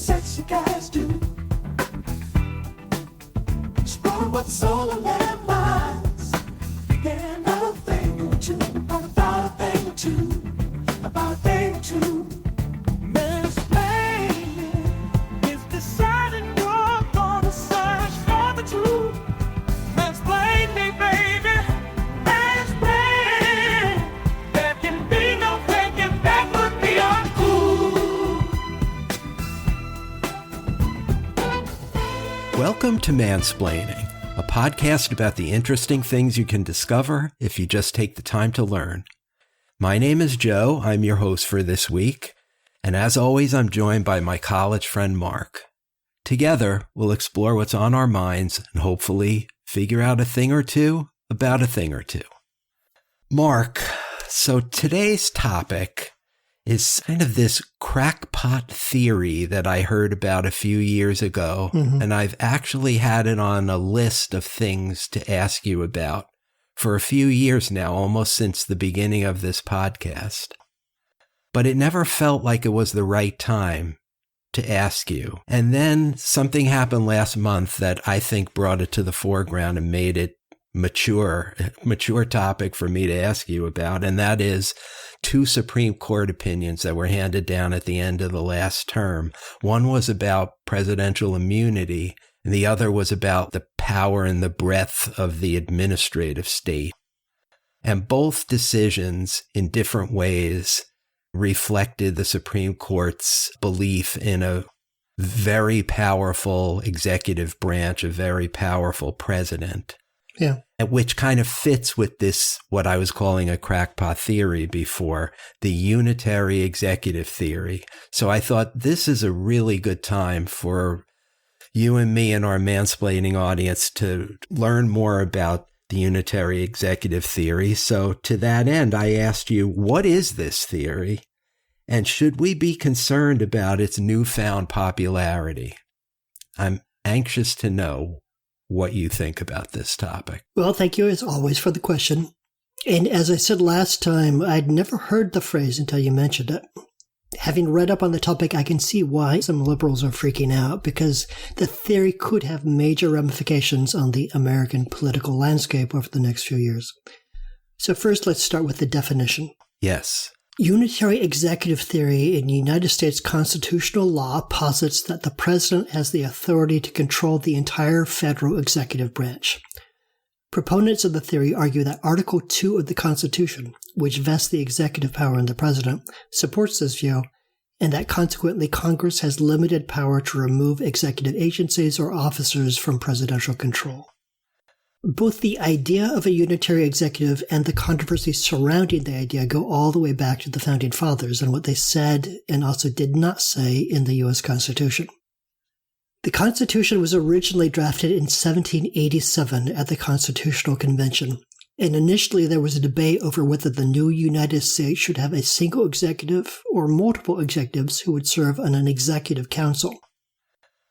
sexy guys do. Explore what's soul in their minds. Yeah, about a thing or two, about a thing or two, about a thing or two. Mansplaining is deciding you're gonna search for the truth. Mansplain me, baby. Mansplain. There can be no taking back but be uncool. Welcome to Mansplaining, a podcast about the interesting things you can discover if you just take the time to learn. My name is Joe. I'm your host for this week. And as always, I'm joined by my college friend, Mark. Together, we'll explore what's on our minds and hopefully figure out a thing or two about a thing or two. Mark, so today's topic is kind of this crackpot theory that I heard about a few years ago, and I've actually had it on a list of things to ask you about for a few years now, almost since the beginning of this podcast. But it never felt like it was the right time to ask you. And then something happened last month that I think brought it to the foreground and made it mature topic for me to ask you about, and that is two Supreme Court opinions that were handed down at the end of the last term. One was about presidential immunity, and the other was about the power and the breadth of the administrative state. And both decisions, in different ways, reflected the Supreme Court's belief in a very powerful executive branch, a very powerful president. Yeah. Which kind of fits with this, what I was calling a crackpot theory before, the unitary executive theory. So I thought this is a really good time for you and me and our mansplaining audience to learn more about the unitary executive theory. So to that end, I asked you, what is this theory? And should we be concerned about its newfound popularity? I'm anxious to know what you think about this topic. Well, thank you as always for the question. And as I said last time, I'd never heard the phrase until you mentioned it. Having read up on the topic, I can see why some liberals are freaking out, because the theory could have major ramifications on the American political landscape over the next few years. So first, let's start with the definition. Yes. Unitary executive theory in United States constitutional law posits that the president has the authority to control the entire federal executive branch. Proponents of the theory argue that Article 2 of the Constitution, which vests the executive power in the president, supports this view, and that consequently Congress has limited power to remove executive agencies or officers from presidential control. Both the idea of a unitary executive and the controversy surrounding the idea go all the way back to the Founding Fathers and what they said and also did not say in the U.S. Constitution. The Constitution was originally drafted in 1787 at the Constitutional Convention, and initially there was a debate over whether the new United States should have a single executive or multiple executives who would serve on an executive council.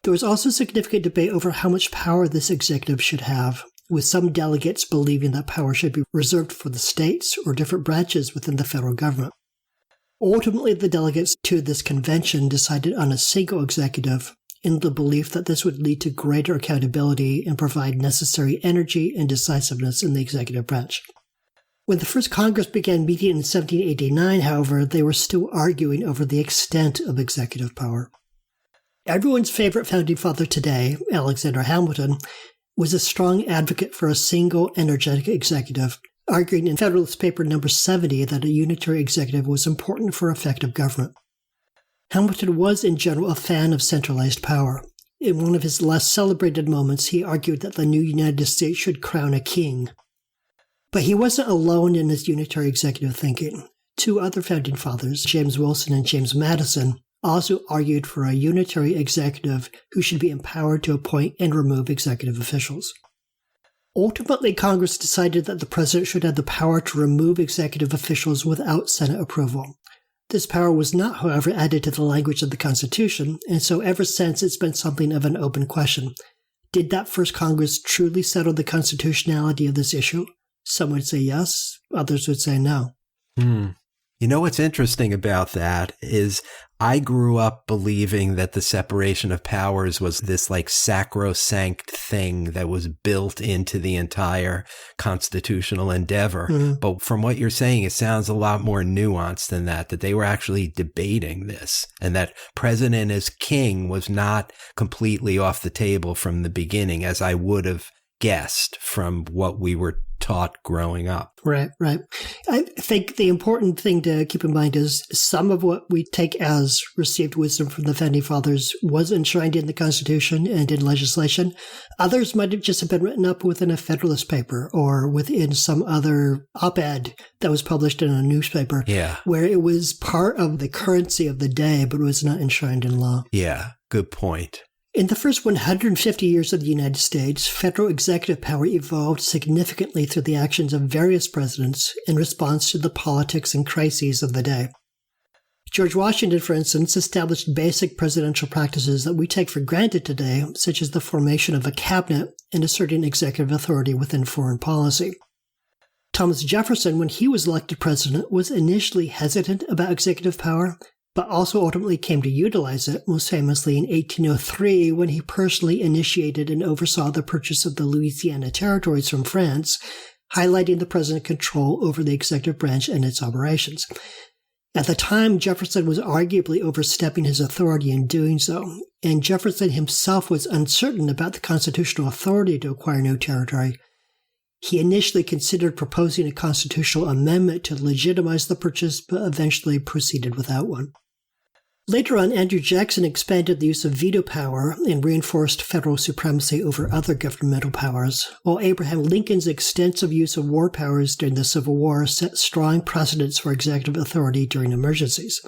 There was also significant debate over how much power this executive should have, with some delegates believing that power should be reserved for the states or different branches within the federal government. Ultimately, the delegates to this convention decided on a single executive in the belief that this would lead to greater accountability and provide necessary energy and decisiveness in the executive branch. When the first Congress began meeting in 1789, however, they were still arguing over the extent of executive power. Everyone's favorite founding father today, Alexander Hamilton, was a strong advocate for a single, energetic executive, arguing in Federalist Paper No. 70 that a unitary executive was important for effective government. Hamilton was, in general, a fan of centralized power. In one of his less celebrated moments, he argued that the new United States should crown a king. But he wasn't alone in his unitary executive thinking. Two other founding fathers, James Wilson and James Madison, also argued for a unitary executive who should be empowered to appoint and remove executive officials. Ultimately, Congress decided that the president should have the power to remove executive officials without Senate approval. This power was not, however, added to the language of the Constitution, and so ever since it's been something of an open question. Did that first Congress truly settle the constitutionality of this issue? Some would say yes, others would say no. You know what's interesting about that is I grew up believing that the separation of powers was this like sacrosanct thing that was built into the entire constitutional endeavor. Mm-hmm. But from what you're saying, it sounds a lot more nuanced than that they were actually debating this, and that president as king was not completely off the table from the beginning, as I would have guessed from what we were taught growing up. Right. I think the important thing to keep in mind is some of what we take as received wisdom from the Founding Fathers was enshrined in the Constitution and in legislation. Others might have just been written up within a Federalist paper or within some other op-ed that was published in a newspaper, where it was part of the currency of the day, but was not enshrined in law. Yeah, good point. In the first 150 years of the United States, federal executive power evolved significantly through the actions of various presidents in response to the politics and crises of the day. George Washington, for instance, established basic presidential practices that we take for granted today, such as the formation of a cabinet and asserting executive authority within foreign policy. Thomas Jefferson, when he was elected president, was initially hesitant about executive power, but also ultimately came to utilize it, most famously in 1803 when he personally initiated and oversaw the purchase of the Louisiana territories from France, highlighting the president's control over the executive branch and its operations. At the time, Jefferson was arguably overstepping his authority in doing so, and Jefferson himself was uncertain about the constitutional authority to acquire new territory. He initially considered proposing a constitutional amendment to legitimize the purchase, but eventually proceeded without one. Later on, Andrew Jackson expanded the use of veto power and reinforced federal supremacy over other governmental powers, while Abraham Lincoln's extensive use of war powers during the Civil War set strong precedents for executive authority during emergencies.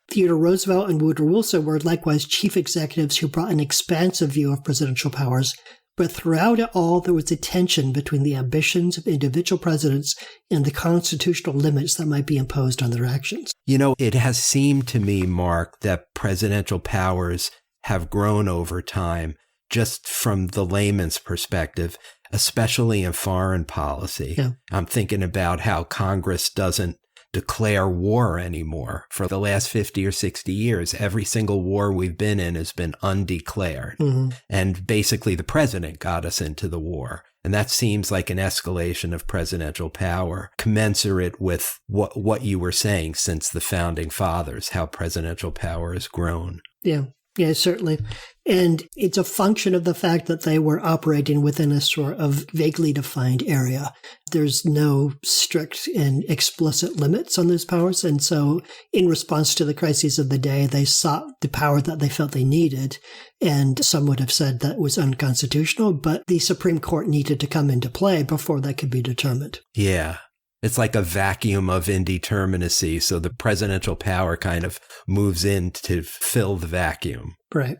Theodore Roosevelt and Woodrow Wilson were likewise chief executives who brought an expansive view of presidential powers, but throughout it all, there was a tension between the ambitions of individual presidents and the constitutional limits that might be imposed on their actions. You know, it has seemed to me, Mark, that presidential powers have grown over time, just from the layman's perspective, especially in foreign policy. Yeah. I'm thinking about how Congress doesn't declare war anymore. For the last 50 or 60 years, every single war we've been in has been undeclared. Mm-hmm. And basically the president got us into the war. And that seems like an escalation of presidential power, commensurate with what you were saying since the Founding Fathers, how presidential power has grown. Yeah, certainly. And it's a function of the fact that they were operating within a sort of vaguely defined area. There's no strict and explicit limits on those powers. And so in response to the crises of the day, they sought the power that they felt they needed. And some would have said that was unconstitutional, but the Supreme Court needed to come into play before that could be determined. Yeah. It's like a vacuum of indeterminacy. So the presidential power kind of moves in to fill the vacuum. Right.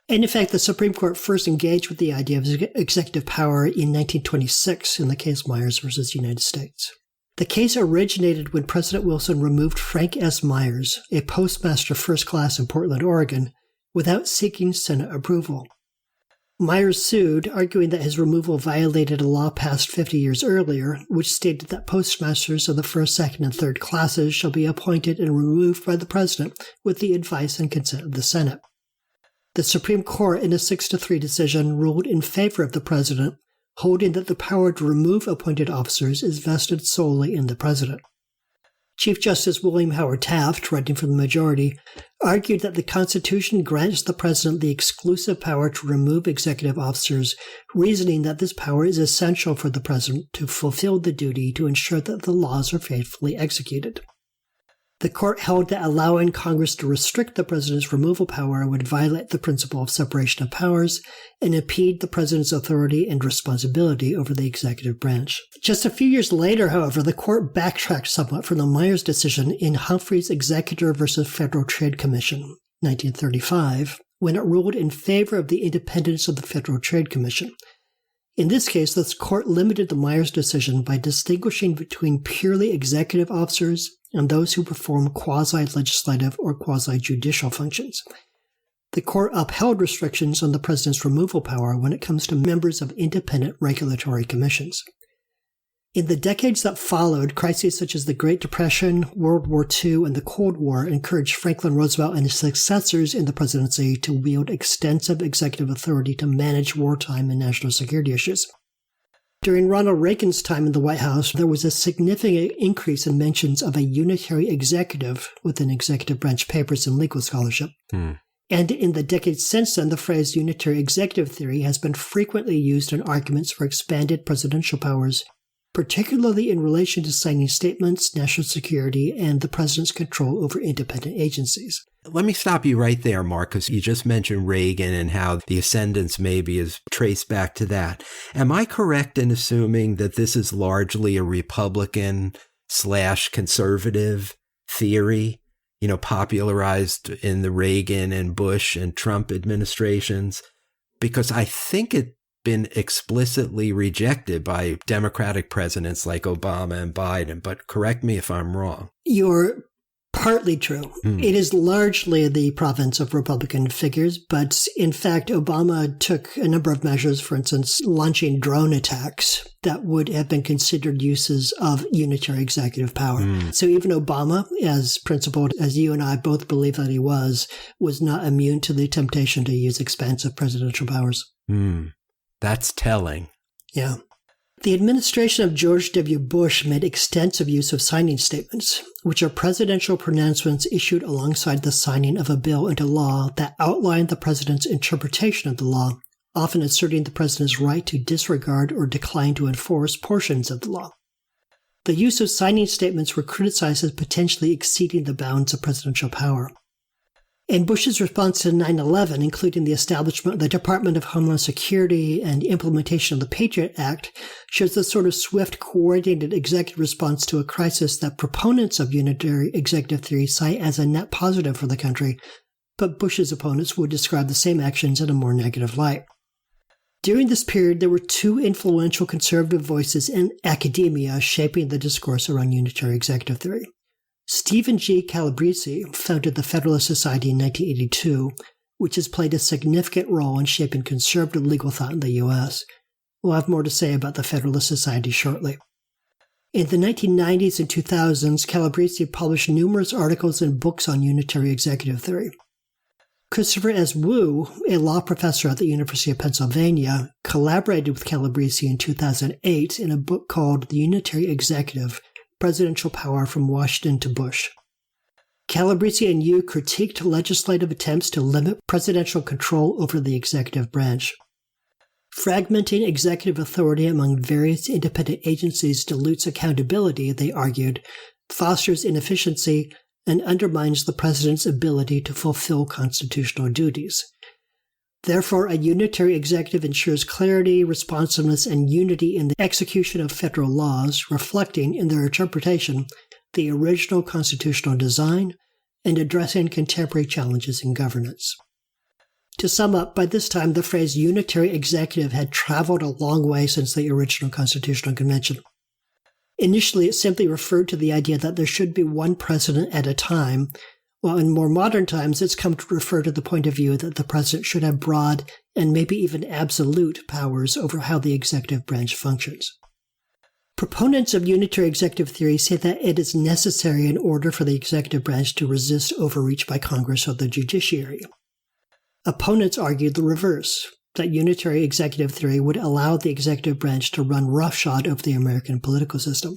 And in fact, the Supreme Court first engaged with the idea of executive power in 1926 in the case Myers versus United States. The case originated when President Wilson removed Frank S. Myers, a postmaster first class in Portland, Oregon, without seeking Senate approval. Myers sued, arguing that his removal violated a law passed 50 years earlier, which stated that postmasters of the first, second, and third classes shall be appointed and removed by the president with the advice and consent of the Senate. The Supreme Court, in a 6-3 decision, ruled in favor of the president, holding that the power to remove appointed officers is vested solely in the president. Chief Justice William Howard Taft, writing for the majority, argued that the Constitution grants the president the exclusive power to remove executive officers, reasoning that this power is essential for the president to fulfill the duty to ensure that the laws are faithfully executed. The court held that allowing Congress to restrict the president's removal power would violate the principle of separation of powers and impede the president's authority and responsibility over the executive branch. Just a few years later, however, the court backtracked somewhat from the Myers decision in Humphrey's Executor versus Federal Trade Commission, 1935, when it ruled in favor of the independence of the Federal Trade Commission. In this case, the court limited the Myers decision by distinguishing between purely executive officers and those who perform quasi-legislative or quasi-judicial functions. The court upheld restrictions on the president's removal power when it comes to members of independent regulatory commissions. In the decades that followed, crises such as the Great Depression, World War II, and the Cold War encouraged Franklin Roosevelt and his successors in the presidency to wield extensive executive authority to manage wartime and national security issues. During Ronald Reagan's time in the White House, there was a significant increase in mentions of a unitary executive within executive branch papers and legal scholarship. And in the decades since then, the phrase unitary executive theory has been frequently used in arguments for expanded presidential powers, particularly in relation to signing statements, national security, and the president's control over independent agencies. Let me stop you right there, Mark, because you just mentioned Reagan and how the ascendance maybe is traced back to that. Am I correct in assuming that this is largely a Republican/conservative theory, popularized in the Reagan and Bush and Trump administrations? Because I think it's been explicitly rejected by Democratic presidents like Obama and Biden, but correct me if I'm wrong. You're partly true. It is largely the province of Republican figures, but in fact, Obama took a number of measures, for instance, launching drone attacks that would have been considered uses of unitary executive power. So even Obama, as principled as you and I both believe that he was not immune to the temptation to use expansive presidential powers. That's telling. Yeah. The administration of George W. Bush made extensive use of signing statements, which are presidential pronouncements issued alongside the signing of a bill into law that outlined the president's interpretation of the law, often asserting the president's right to disregard or decline to enforce portions of the law. The use of signing statements were criticized as potentially exceeding the bounds of presidential power. And Bush's response to 9/11, including the establishment of the Department of Homeland Security and implementation of the Patriot Act, shows the sort of swift, coordinated executive response to a crisis that proponents of unitary executive theory cite as a net positive for the country, but Bush's opponents would describe the same actions in a more negative light. During this period, there were two influential conservative voices in academia shaping the discourse around unitary executive theory. Stephen G. Calabrese founded the Federalist Society in 1982, which has played a significant role in shaping conservative legal thought in the U.S. We'll have more to say about the Federalist Society shortly. In the 1990s and 2000s, Calabrese published numerous articles and books on unitary executive theory. Christopher S. Wu, a law professor at the University of Pennsylvania, collaborated with Calabrese in 2008 in a book called The Unitary Executive: Presidential Power from Washington to Bush. Calabrese and Yu critiqued legislative attempts to limit presidential control over the executive branch. Fragmenting executive authority among various independent agencies dilutes accountability, they argued, fosters inefficiency, and undermines the president's ability to fulfill constitutional duties. Therefore, a unitary executive ensures clarity, responsiveness, and unity in the execution of federal laws, reflecting, in their interpretation, the original constitutional design and addressing contemporary challenges in governance. To sum up, by this time, the phrase unitary executive had traveled a long way since the original Constitutional Convention. Initially, it simply referred to the idea that there should be one president at a time, while in more modern times, it's come to refer to the point of view that the president should have broad and maybe even absolute powers over how the executive branch functions. Proponents of unitary executive theory say that it is necessary in order for the executive branch to resist overreach by Congress or the judiciary. Opponents argued the reverse, that unitary executive theory would allow the executive branch to run roughshod over the American political system.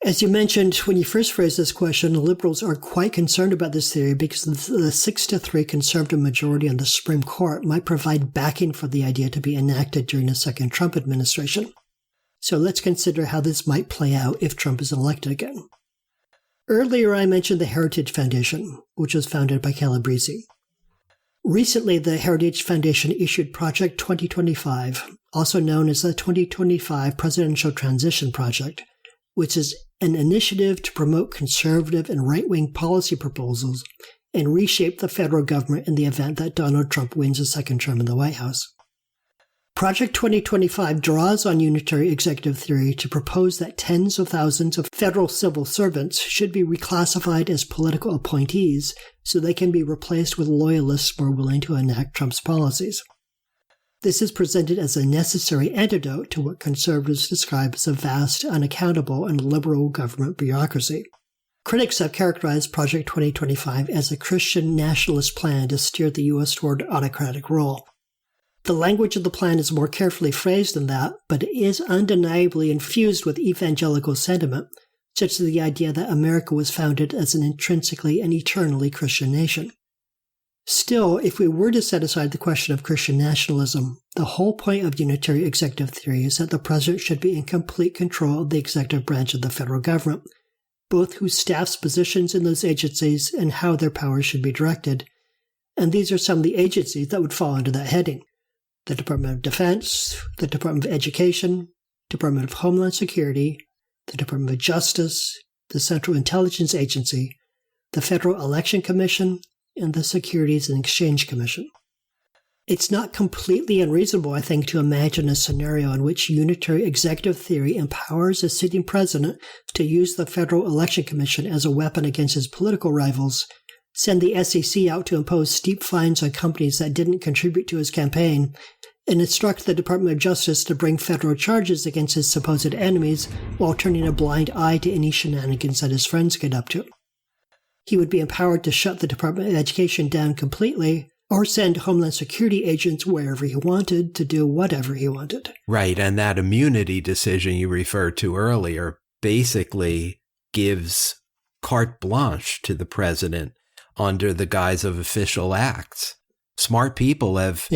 As you mentioned, when you first phrased this question, liberals are quite concerned about this theory because the 6-3 conservative majority on the Supreme Court might provide backing for the idea to be enacted during a second Trump administration. So let's consider how this might play out if Trump is elected again. Earlier, I mentioned the Heritage Foundation, which was founded by Calabrese. Recently, the Heritage Foundation issued Project 2025, also known as the 2025 Presidential Transition Project, which is an initiative to promote conservative and right-wing policy proposals and reshape the federal government in the event that Donald Trump wins a second term in the White House. Project 2025 draws on unitary executive theory to propose that tens of thousands of federal civil servants should be reclassified as political appointees so they can be replaced with loyalists more willing to enact Trump's policies. This is presented as a necessary antidote to what conservatives describe as a vast, unaccountable, and liberal government bureaucracy. Critics have characterized Project 2025 as a Christian nationalist plan to steer the U.S. toward autocratic rule. The language of the plan is more carefully phrased than that, but it is undeniably infused with evangelical sentiment, such as the idea that America was founded as an intrinsically and eternally Christian nation. Still, if we were to set aside the question of Christian nationalism, the whole point of unitary executive theory is that the president should be in complete control of the executive branch of the federal government, both who staffs positions in those agencies and how their powers should be directed. And these are some of the agencies that would fall under that heading: the Department of Defense, the Department of Education, Department of Homeland Security, the Department of Justice, the Central Intelligence Agency, the Federal Election Commission, and the Securities and Exchange Commission. It's not completely unreasonable, I think, to imagine a scenario in which unitary executive theory empowers a sitting president to use the Federal Election Commission as a weapon against his political rivals, send the SEC out to impose steep fines on companies that didn't contribute to his campaign, and instruct the Department of Justice to bring federal charges against his supposed enemies while turning a blind eye to any shenanigans that his friends get up to. He would be empowered to shut the Department of Education down completely, or send Homeland Security agents wherever he wanted to do whatever he wanted. Right, and that immunity decision you referred to earlier basically gives carte blanche to the president under the guise of official acts. Smart people have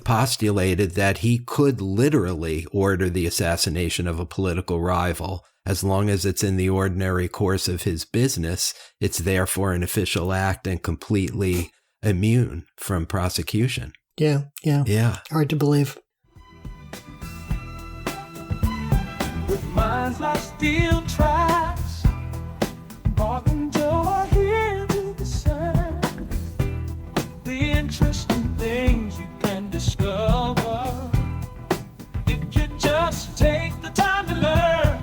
postulated that he could literally order the assassination of a political rival. As long as it's in the ordinary course of his business, it's therefore an official act and completely immune from prosecution. Yeah. Hard to believe. With minds like steel traps, walking door here to discern the interesting things you can discover if you just take the time to learn.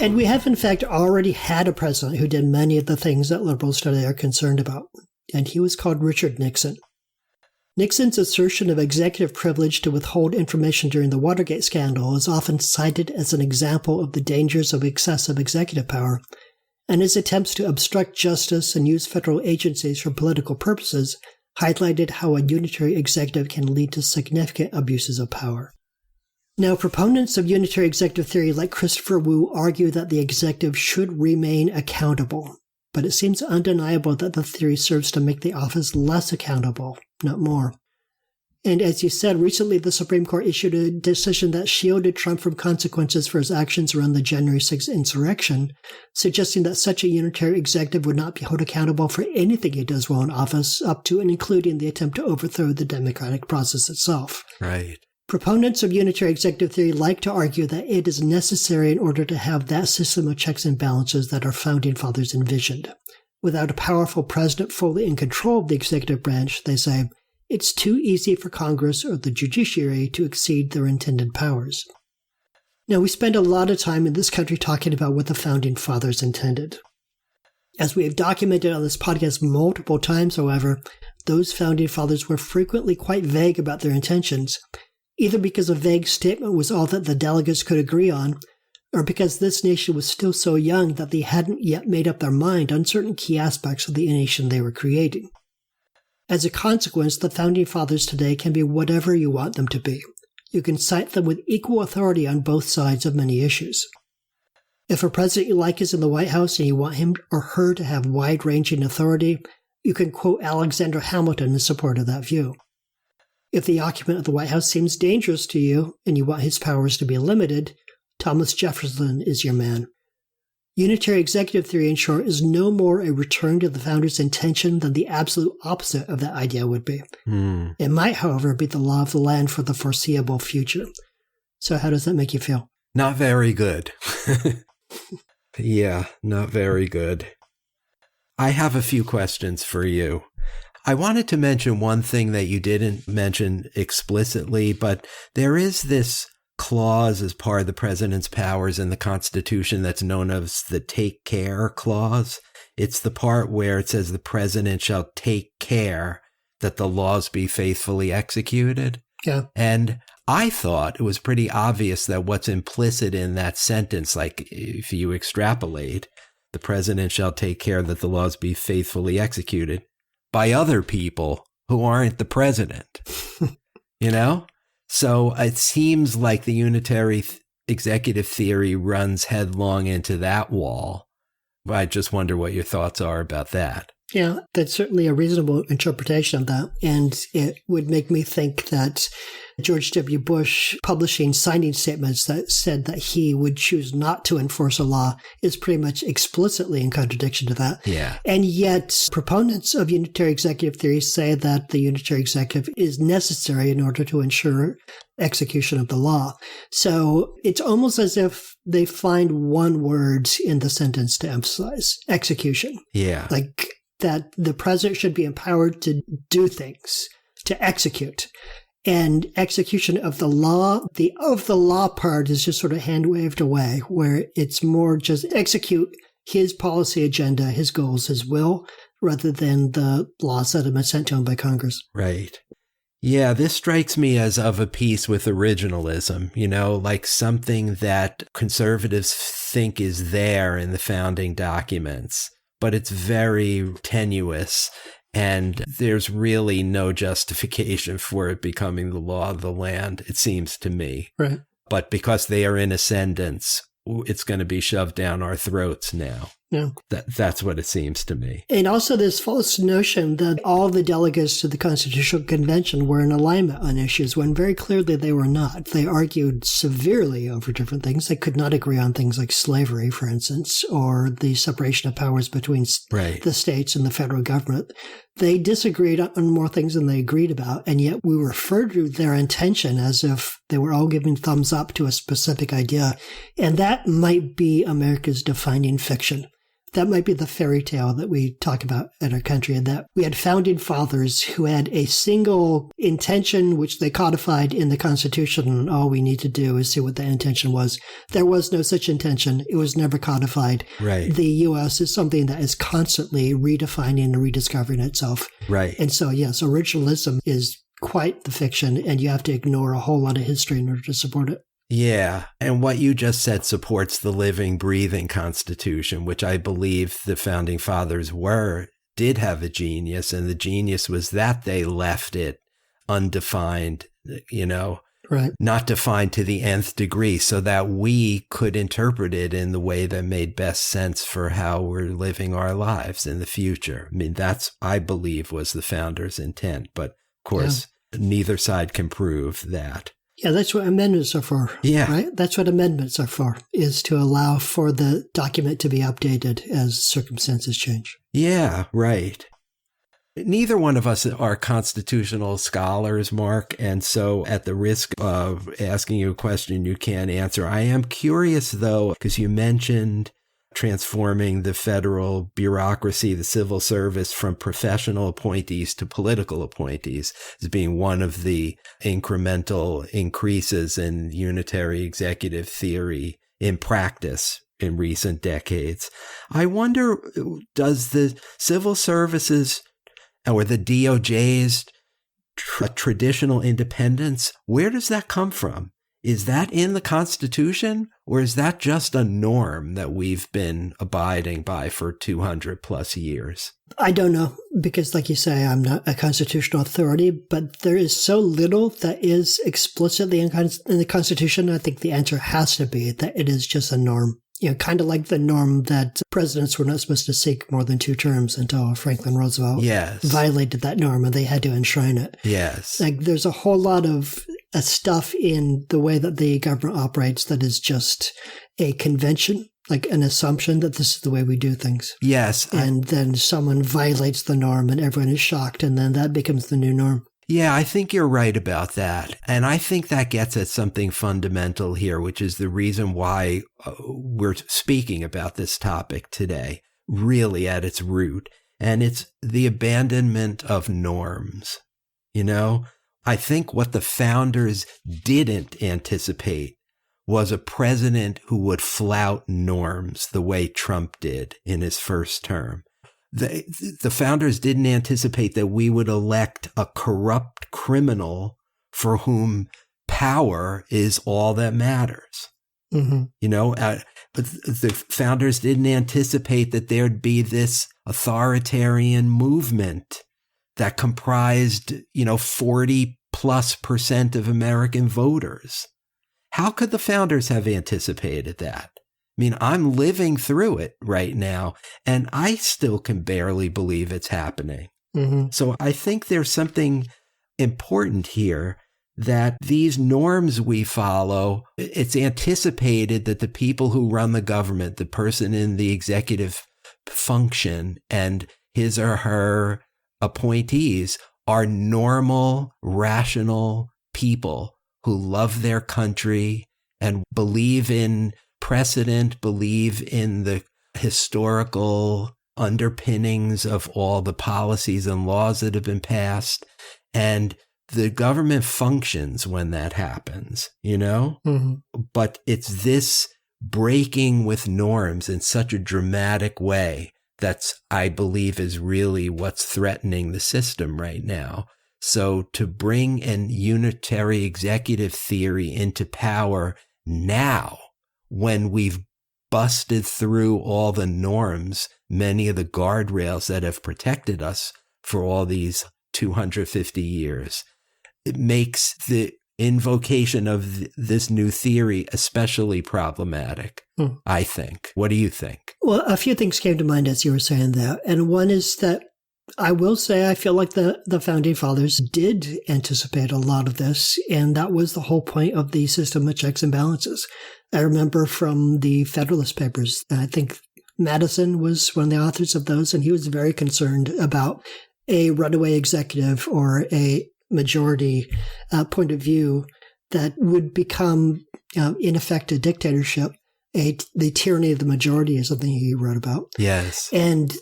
And we have, in fact, already had a president who did many of the things that liberals today are concerned about, and he was called Richard Nixon. Nixon's assertion of executive privilege to withhold information during the Watergate scandal is often cited as an example of the dangers of excessive executive power, and his attempts to obstruct justice and use federal agencies for political purposes highlighted how a unitary executive can lead to significant abuses of power. Now, proponents of unitary executive theory like Christopher Wu argue that the executive should remain accountable, but it seems undeniable that the theory serves to make the office less accountable, not more. And as you said, recently the Supreme Court issued a decision that shielded Trump from consequences for his actions around the January 6th insurrection, suggesting that such a unitary executive would not be held accountable for anything he does while in office, up to and including the attempt to overthrow the democratic process itself. Right. Proponents of unitary executive theory like to argue that it is necessary in order to have that system of checks and balances that our founding fathers envisioned. Without a powerful president fully in control of the executive branch, they say, it's too easy for Congress or the judiciary to exceed their intended powers. Now, we spend a lot of time in this country talking about what the founding fathers intended. As we have documented on this podcast multiple times, however, those founding fathers were frequently quite vague about their intentions, either because a vague statement was all that the delegates could agree on, or because this nation was still so young that they hadn't yet made up their mind on certain key aspects of the nation they were creating. As a consequence, the founding fathers today can be whatever you want them to be. You can cite them with equal authority on both sides of many issues. If a president you like is in the White House and you want him or her to have wide-ranging authority, you can quote Alexander Hamilton in support of that view. If the occupant of the White House seems dangerous to you and you want his powers to be limited, Thomas Jefferson is your man. Unitary executive theory, in short, is no more a return to the founders' intention than the absolute opposite of that idea would be. It might, however, be the law of the land for the foreseeable future. So how does that make you feel? Not very good. Yeah, not very good. I have a few questions for you. I wanted to mention one thing that you didn't mention explicitly, but there is this clause as part of the president's powers in the Constitution that's known as the take care clause. It's the part where it says the president shall take care that the laws be faithfully executed. Yeah. And I thought it was pretty obvious that what's implicit in that sentence, like if you extrapolate, the president shall take care that the laws be faithfully executed by other people who aren't the president, you know? So it seems like the unitary executive theory runs headlong into that wall. I just wonder what your thoughts are about that. Yeah, that's certainly a reasonable interpretation of that. And it would make me think that George W. Bush publishing signing statements that said that he would choose not to enforce a law is pretty much explicitly in contradiction to that. Yeah. And yet proponents of unitary executive theory say that the unitary executive is necessary in order to ensure execution of the law. So it's almost as if they find one word in the sentence to emphasize: execution. Yeah. Like that the president should be empowered to do things, to execute. And execution of the law, the of the law part is just sort of hand waved away, where it's more just execute his policy agenda, his goals, his will, rather than the laws that have been sent to him by Congress. Right. Yeah, this strikes me as of a piece with originalism, you know, like something that conservatives think is there in the founding documents, but it's very tenuous. And there's really no justification for it becoming the law of the land, it seems to me. Right. But because they are in ascendance, it's going to be shoved down our throats now. Yeah. That's what it seems to me. And also this false notion that all the delegates to the Constitutional Convention were in alignment on issues when very clearly they were not. They argued severely over different things. They could not agree on things like slavery, for instance, or the separation of powers between the states and the federal government. They disagreed on more things than they agreed about, and yet we refer to their intention as if they were all giving thumbs up to a specific idea. And that might be America's defining fiction. That might be the fairy tale that we talk about in our country, and that we had founding fathers who had a single intention, which they codified in the Constitution, and all we need to do is see what that intention was. There was no such intention. It was never codified. Right. The U.S. is something that is constantly redefining and rediscovering itself. Right. And so, yes, originalism is quite the fiction, and you have to ignore a whole lot of history in order to support it. Yeah. And what you just said supports the living, breathing Constitution, which I believe the founding fathers did have a genius. And the genius was that they left it undefined, you know, right, not defined to the nth degree, so that we could interpret it in the way that made best sense for how we're living our lives in the future. I mean, that's, I believe, was the founders' intent. But of course, neither side can prove that. Yeah, that's what amendments are for. Yeah. Right? That's what amendments are for, is to allow for the document to be updated as circumstances change. Yeah, right. Neither one of us are constitutional scholars, Mark, and so at the risk of asking you a question you can't answer, I am curious, though, because you mentioned transforming the federal bureaucracy, the civil service, from professional appointees to political appointees as being one of the incremental increases in unitary executive theory in practice in recent decades. I wonder, does the civil services or the DOJ's traditional independence, where does that come from? Is that in the Constitution, or is that just a norm that we've been abiding by for 200 plus years? I don't know, because like you say, I'm not a constitutional authority, but there is so little that is explicitly in the Constitution. I think the answer has to be that it is just a norm. You know, kind of like the norm that presidents were not supposed to seek more than 2 terms until Franklin Roosevelt violated that norm and they had to enshrine it. Yes. Like there's a whole lot of stuff in the way that the government operates that is just a convention, like an assumption that this is the way we do things. Yes. And then someone violates the norm and everyone is shocked, and then that becomes the new norm. Yeah, I think you're right about that. And I think that gets at something fundamental here, which is the reason why we're speaking about this topic today, really at its root, and it's the abandonment of norms. I think what the founders didn't anticipate was a president who would flout norms the way Trump did in his first term. The founders didn't anticipate that we would elect a corrupt criminal for whom power is all that matters. Mm-hmm. But the founders didn't anticipate that there'd be this authoritarian movement that comprised, 40+% of American voters. How could the founders have anticipated that? I'm living through it right now, and I still can barely believe it's happening. Mm-hmm. So I think there's something important here, that these norms we follow, it's anticipated that the people who run the government, the person in the executive function and his or her appointees, are normal, rational people who love their country and believe in precedent, believe in the historical underpinnings of all the policies and laws that have been passed. And the government functions when that happens, Mm-hmm. But it's this breaking with norms in such a dramatic way that's, I believe, is really what's threatening the system right now. So to bring an unitary executive theory into power now, when we've busted through all the norms, many of the guardrails that have protected us for all these 250 years, it makes the invocation of this new theory especially problematic, I think. What do you think? Well, a few things came to mind as you were saying that. And one is that I will say I feel like the Founding Fathers did anticipate a lot of this, and that was the whole point of the system of checks and balances. I remember from the Federalist Papers, I think Madison was one of the authors of those, and he was very concerned about a runaway executive or a majority point of view that would become, in effect, a dictatorship. The tyranny of the majority is something he wrote about. Yes. And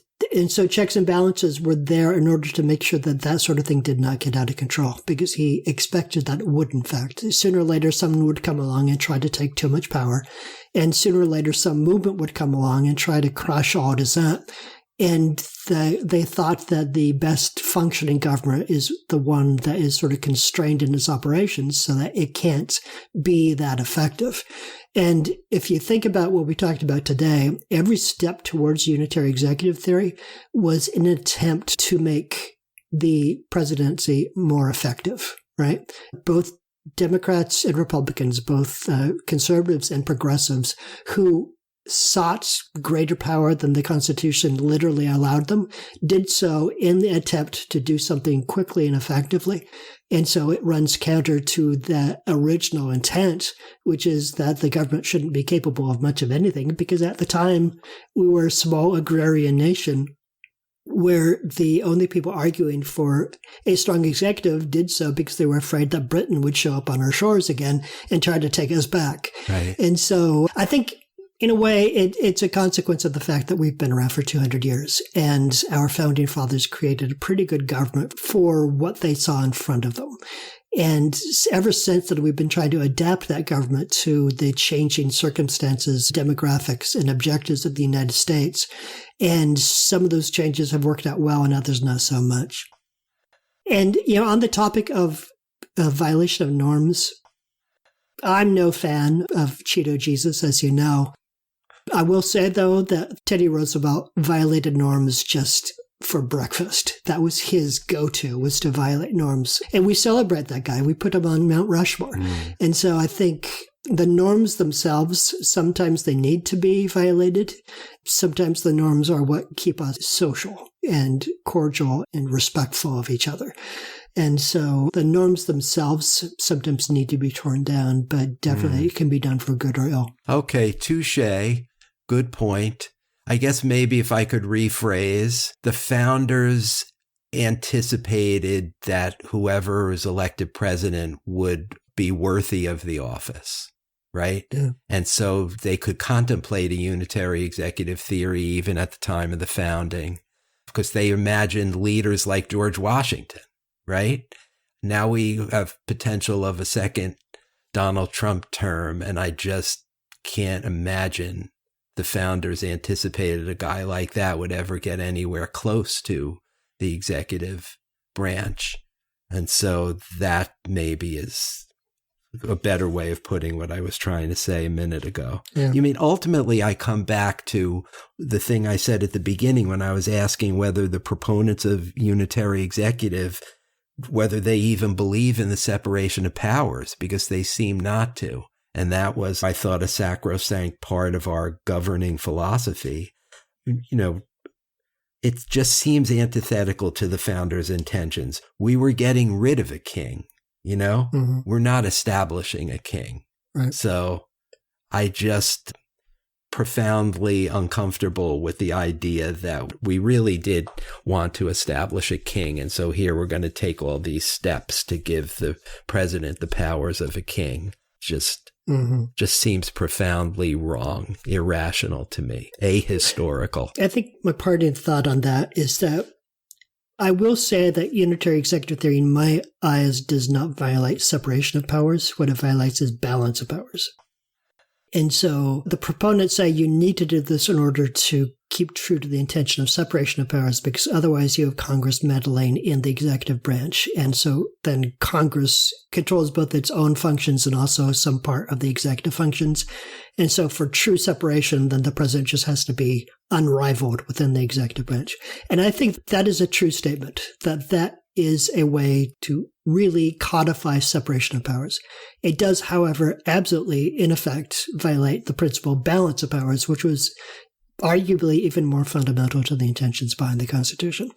so checks and balances were there in order to make sure that sort of thing did not get out of control, because he expected that it would, in fact. Sooner or later, someone would come along and try to take too much power. And sooner or later, some movement would come along and try to crush all dissent. And they thought that the best functioning government is the one that is sort of constrained in its operations so that it can't be that effective. And if you think about what we talked about today, every step towards unitary executive theory was an attempt to make the presidency more effective, right? Both Democrats and Republicans, both conservatives and progressives who sought greater power than the Constitution literally allowed them, did so in the attempt to do something quickly and effectively. And so it runs counter to the original intent, which is that the government shouldn't be capable of much of anything, because at the time we were a small agrarian nation where the only people arguing for a strong executive did so because they were afraid that Britain would show up on our shores again and try to take us back. Right. And so I think, in a way, it's a consequence of the fact that we've been around for 200 years, and our founding fathers created a pretty good government for what they saw in front of them. And ever since then, we've been trying to adapt that government to the changing circumstances, demographics, and objectives of the United States. And some of those changes have worked out well, and others not so much. And, on the topic of violation of norms, I'm no fan of Cheeto Jesus, as you know. I will say, though, that Teddy Roosevelt violated norms just for breakfast. That was his go-to, was to violate norms. And we celebrate that guy. We put him on Mount Rushmore. And so I think the norms themselves, sometimes they need to be violated. Sometimes the norms are what keep us social and cordial and respectful of each other. And so the norms themselves sometimes need to be torn down, but definitely it can be done for good or ill. Okay, touche. Good point. I guess maybe if I could rephrase, the founders anticipated that whoever was elected president would be worthy of the office, right? Yeah. And so they could contemplate a unitary executive theory even at the time of the founding. because they imagined leaders like George Washington, right? Now we have potential of a second Donald Trump term, and I just can't imagine the founders anticipated a guy like that would ever get anywhere close to the executive branch. And so that maybe is a better way of putting what I was trying to say a minute ago. Yeah. You mean, ultimately, I come back to the thing I said at the beginning when I was asking whether the proponents of unitary executive, whether they even believe in the separation of powers, because they seem not to. And that was, I thought, a sacrosanct part of our governing philosophy. You know, it just seems antithetical to the founders' intentions. We were getting rid of a king, you know? Mm-hmm. We're not establishing a king. Right. So I just profoundly uncomfortable with the idea that we really did want to establish a king. And so here we're going to take all these steps to give the president the powers of a king. Just seems profoundly wrong, irrational to me, ahistorical. I think my parting thought on that is that I will say that unitary executive theory, in my eyes, does not violate separation of powers. What it violates is balance of powers. And so the proponents say you need to do this in order to keep true to the intention of separation of powers, because otherwise you have Congress meddling in the executive branch. And so then Congress controls both its own functions and also some part of the executive functions. And so for true separation, then the president just has to be unrivaled within the executive branch. And I think that is a true statement, that is a way to really codify separation of powers. It does, however, absolutely, in effect, violate the principle of balance of powers, which was arguably even more fundamental to the intentions behind the Constitution.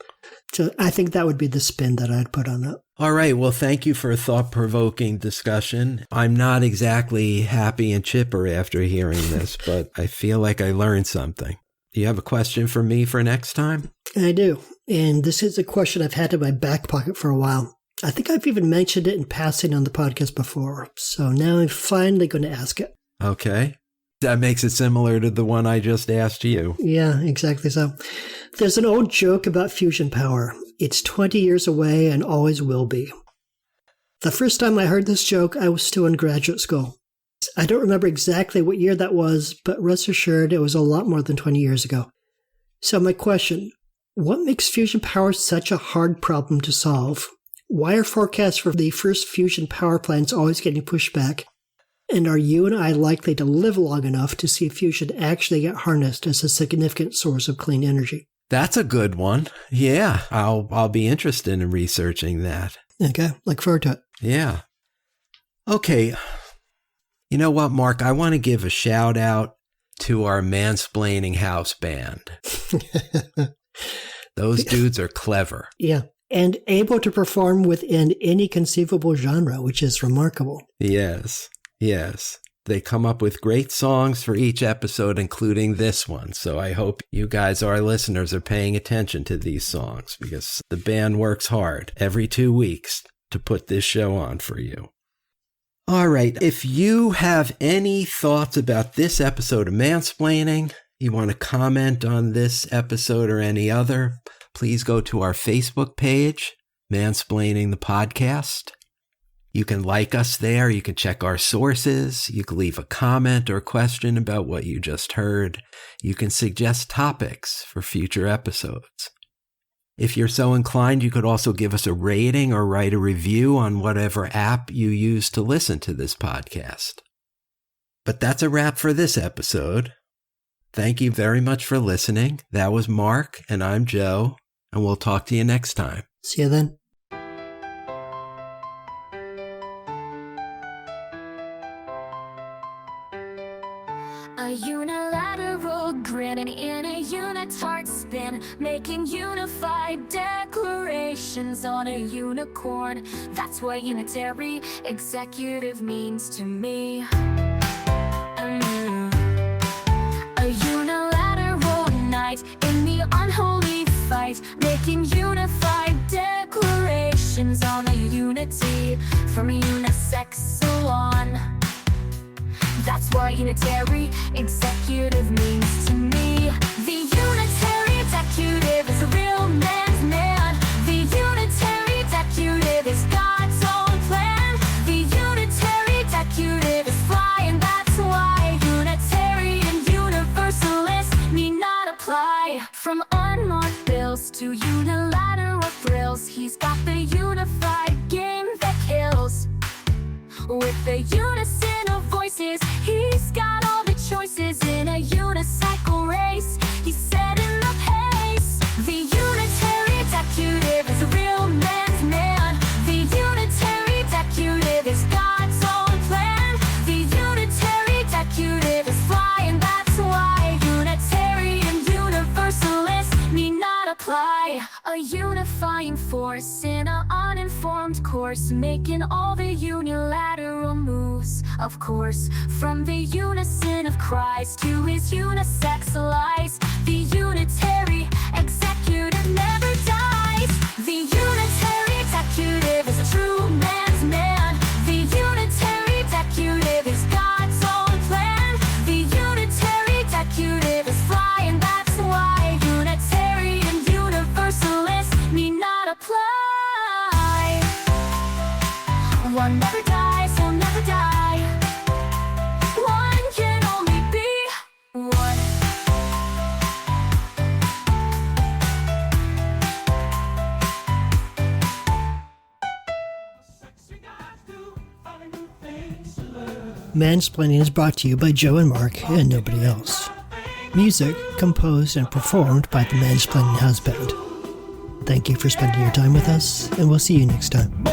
So I think that would be the spin that I'd put on that. All right. Well, thank you for a thought-provoking discussion. I'm not exactly happy and chipper after hearing this, but I feel like I learned something. Do you have a question for me for next time? I do. And this is a question I've had in my back pocket for a while. I think I've even mentioned it in passing on the podcast before. So now I'm finally going to ask it. Okay. That makes it similar to the one I just asked you. Yeah, exactly so. There's an old joke about fusion power. It's 20 years away and always will be. The first time I heard this joke, I was still in graduate school. I don't remember exactly what year that was, but rest assured it was a lot more than 20 years ago. So my question, what makes fusion power such a hard problem to solve? Why are forecasts for the first fusion power plants always getting pushed back? And are you and I likely to live long enough to see fusion actually get harnessed as a significant source of clean energy? That's a good one. Yeah, I'll be interested in researching that. Okay, look forward to it. Yeah. Okay. You know what, Mark? I want to give a shout out to our mansplaining house band. Those dudes are clever. Yeah. And able to perform within any conceivable genre, which is remarkable. Yes. Yes. They come up with great songs for each episode, including this one. So I hope you guys, our listeners, are paying attention to these songs, because the band works hard every 2 weeks to put this show on for you. All right. If you have any thoughts about this episode of Mansplaining, you want to comment on this episode or any other, please go to our Facebook page, Mansplaining the Podcast. You can like us there. You can check our sources. You can leave a comment or question about what you just heard. You can suggest topics for future episodes. If you're so inclined, you could also give us a rating or write a review on whatever app you use to listen to this podcast. But that's a wrap for this episode. Thank you very much for listening. That was Mark, and I'm Joe, and we'll talk to you next time. See you then. A unilateral grin and in a unitard spin, making unified declarations on a unicorn. That's what unitary executive means to me. A unilateral night in the unholy fight, making unified declarations on a unity from a unisex salon. That's what unitary executive means to me. The unitary executive is a real apply. From unmarked bills to unilateral thrills, he's got the unified game that kills. With the unison of voices, he's got all the choices in a unicycle race. He's setting the pace. The unitary executive is a real man's man. The unitary executive is God's own plan. The unitary executive is flying, that's why Unitarian universalists need not apply. A unifying force in an uninformed course, making all the unilateral moves, of course. From the unison of Christ to his unisex lies, the unitary executive never dies. The unitary executive is a true man's man. The unitary executive is God's own plan. The unitary executive is flying, that's why Unitarian universalists need not apply. One never dies, he'll never die. One can only be one. Mansplaining is brought to you by Joe and Mark and nobody else. Music composed and performed by the Mansplaining House Band. Thank you for spending your time with us, and we'll see you next time.